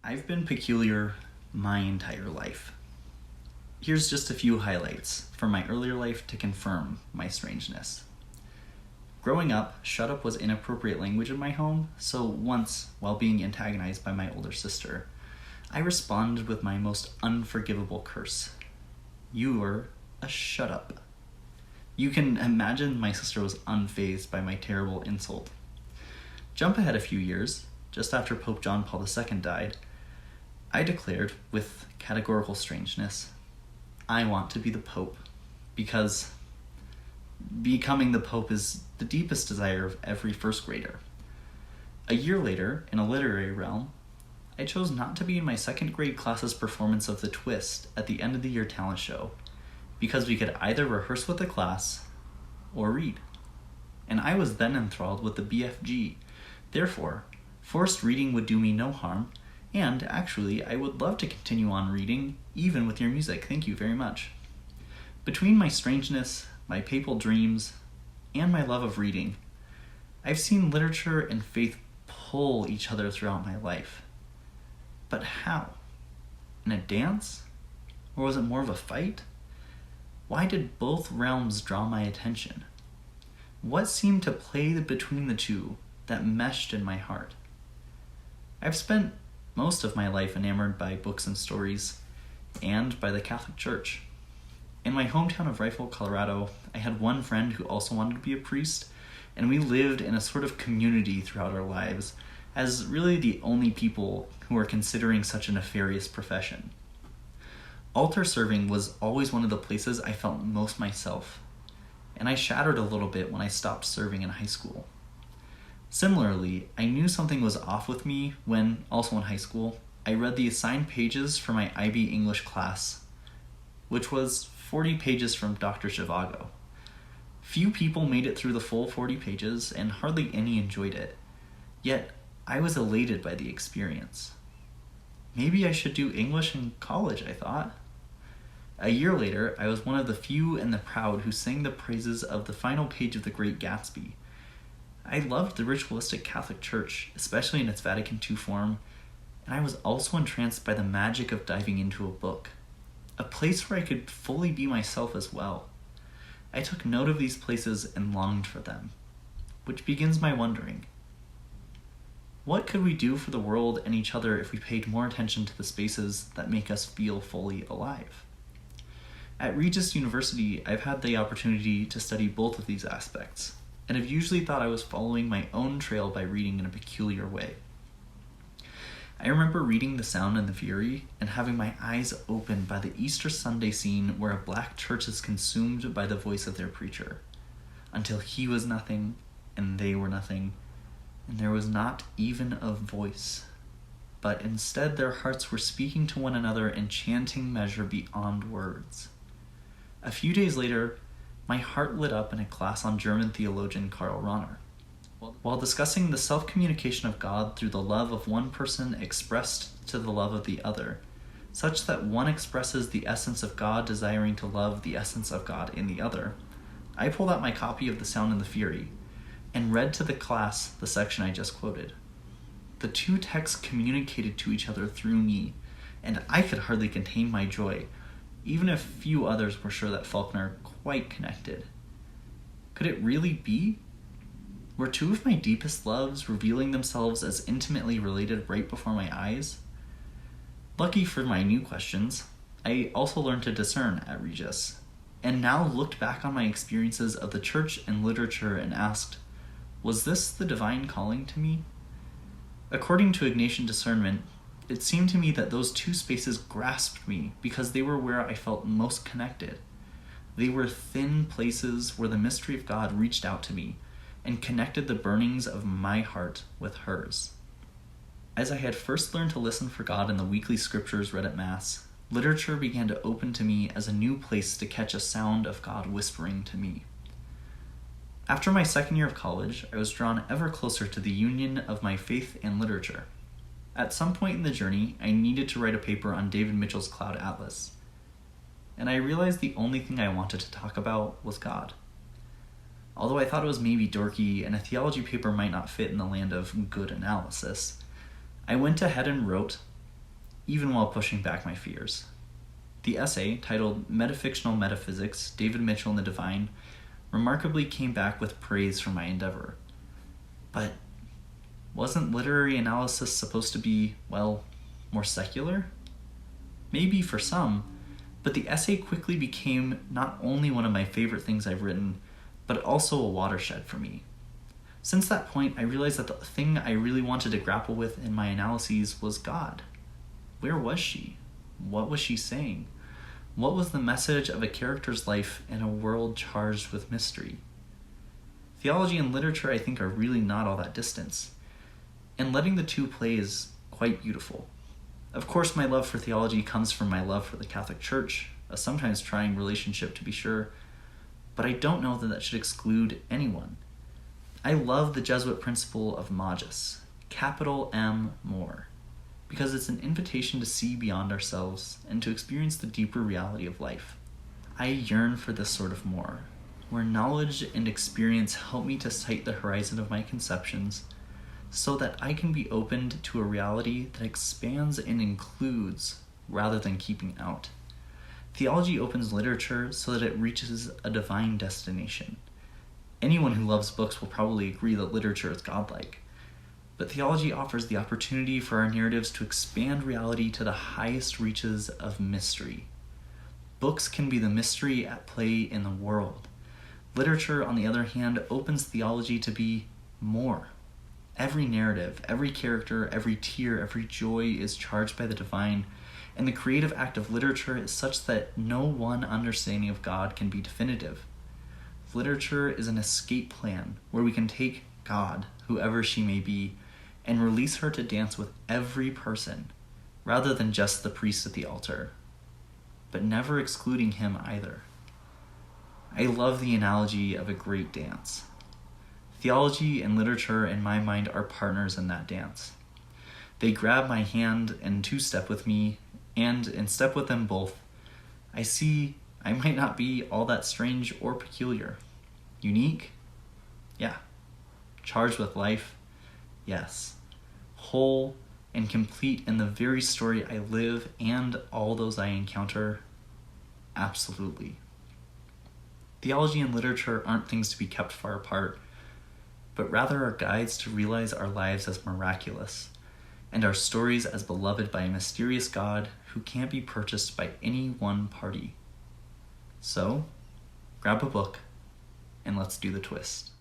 I've been peculiar my entire life. Here's just a few highlights from my earlier life to confirm my strangeness. Growing up, shut up was inappropriate language in my home, so once, while being antagonized by my older sister, I responded with my most unforgivable curse. You were a shut up. You can imagine my sister was unfazed by my terrible insult. Jump ahead a few years, just after Pope John Paul II died, I declared, with categorical strangeness, I want to be the Pope, because becoming the Pope is the deepest desire of every first grader. A year later, in a literary realm, I chose not to be in my second grade class's performance of The Twist at the end of the year talent show, because we could either rehearse with the class or read. And I was then enthralled with the BFG. Therefore, forced reading would do me no harm, and actually, I would love to continue on reading, even with your music. Thank you very much. Between my strangeness, my papal dreams, and my love of reading, I've seen literature and faith pull each other throughout my life. But how? In a dance? Or was it more of a fight? Why did both realms draw my attention? What seemed to play between the two that meshed in my heart? I've spent most of my life enamored by books and stories, and by the Catholic Church. In my hometown of Rifle, Colorado, I had one friend who also wanted to be a priest, and we lived in a sort of community throughout our lives, as really the only people who were considering such a nefarious profession. Altar serving was always one of the places I felt most myself, and I shattered a little bit when I stopped serving in high school. Similarly, I knew something was off with me when, also in high school, I read the assigned pages for my IB English class, which was 40 pages from Dr. Zhivago. Few people made it through the full 40 pages, and hardly any enjoyed it. Yet, I was elated by the experience. Maybe I should do English in college, I thought. A year later, I was one of the few and the proud who sang the praises of the final page of The Great Gatsby. I loved the ritualistic Catholic Church, especially in its Vatican II form, and I was also entranced by the magic of diving into a book, a place where I could fully be myself as well. I took note of these places and longed for them, which begins my wondering. What could we do for the world and each other if we paid more attention to the spaces that make us feel fully alive? At Regis University, I've had the opportunity to study both of these aspects, and have usually thought I was following my own trail by reading in a peculiar way. I remember reading The Sound and the Fury and having my eyes opened by the Easter Sunday scene where a black church is consumed by the voice of their preacher, until he was nothing and they were nothing, and there was not even a voice, but instead their hearts were speaking to one another in chanting measure beyond words. A few days later, my heart lit up in a class on German theologian Karl Rahner. While discussing the self-communication of God through the love of one person expressed to the love of the other, such that one expresses the essence of God desiring to love the essence of God in the other, I pulled out my copy of The Sound and the Fury and read to the class the section I just quoted. The two texts communicated to each other through me, and I could hardly contain my joy, even if few others were sure that Faulkner quite connected. Could it really be? Were two of my deepest loves revealing themselves as intimately related right before my eyes? Lucky for my new questions, I also learned to discern at Regis, and now looked back on my experiences of the church and literature and asked, was this the divine calling to me? According to Ignatian discernment, it seemed to me that those two spaces grasped me because they were where I felt most connected. They were thin places where the mystery of God reached out to me and connected the burnings of my heart with hers. As I had first learned to listen for God in the weekly scriptures read at Mass, literature began to open to me as a new place to catch a sound of God whispering to me. After my second year of college, I was drawn ever closer to the union of my faith and literature. At some point in the journey, I needed to write a paper on David Mitchell's Cloud Atlas, and I realized the only thing I wanted to talk about was God. Although I thought it was maybe dorky and a theology paper might not fit in the land of good analysis, I went ahead and wrote, even while pushing back my fears. The essay, titled Metafictional Metaphysics, David Mitchell and the Divine, remarkably came back with praise for my endeavor. But wasn't literary analysis supposed to be, well, more secular? Maybe for some, but the essay quickly became not only one of my favorite things I've written, but also a watershed for me. Since that point, I realized that the thing I really wanted to grapple with in my analyses was God. Where was she? What was she saying? What was the message of a character's life in a world charged with mystery? Theology and literature, I think, are really not all that distant, and letting the two play is quite beautiful. Of course, my love for theology comes from my love for the Catholic Church, a sometimes trying relationship to be sure, but I don't know that that should exclude anyone. I love the Jesuit principle of magis, capital M more, because it's an invitation to see beyond ourselves and to experience the deeper reality of life. I yearn for this sort of more, where knowledge and experience help me to sight the horizon of my conceptions so that I can be opened to a reality that expands and includes rather than keeping out. Theology opens literature so that it reaches a divine destination. Anyone who loves books will probably agree that literature is godlike. But theology offers the opportunity for our narratives to expand reality to the highest reaches of mystery. Books can be the mystery at play in the world. Literature, on the other hand, opens theology to be more. Every narrative, every character, every tear, every joy is charged by the divine, and the creative act of literature is such that no one understanding of God can be definitive. Literature is an escape plan where we can take God, whoever she may be, and release her to dance with every person, rather than just the priest at the altar, but never excluding him either. I love the analogy of a great dance. Theology and literature, in my mind, are partners in that dance. They grab my hand and two-step with me, and in step with them both, I see I might not be all that strange or peculiar. Unique? Yeah. Charged with life? Yes. Whole and complete in the very story I live and all those I encounter? Absolutely. Theology and literature aren't things to be kept far apart, but rather are guides to realize our lives as miraculous, and our stories as beloved by a mysterious God who can't be purchased by any one party. So, grab a book, and let's do the twist.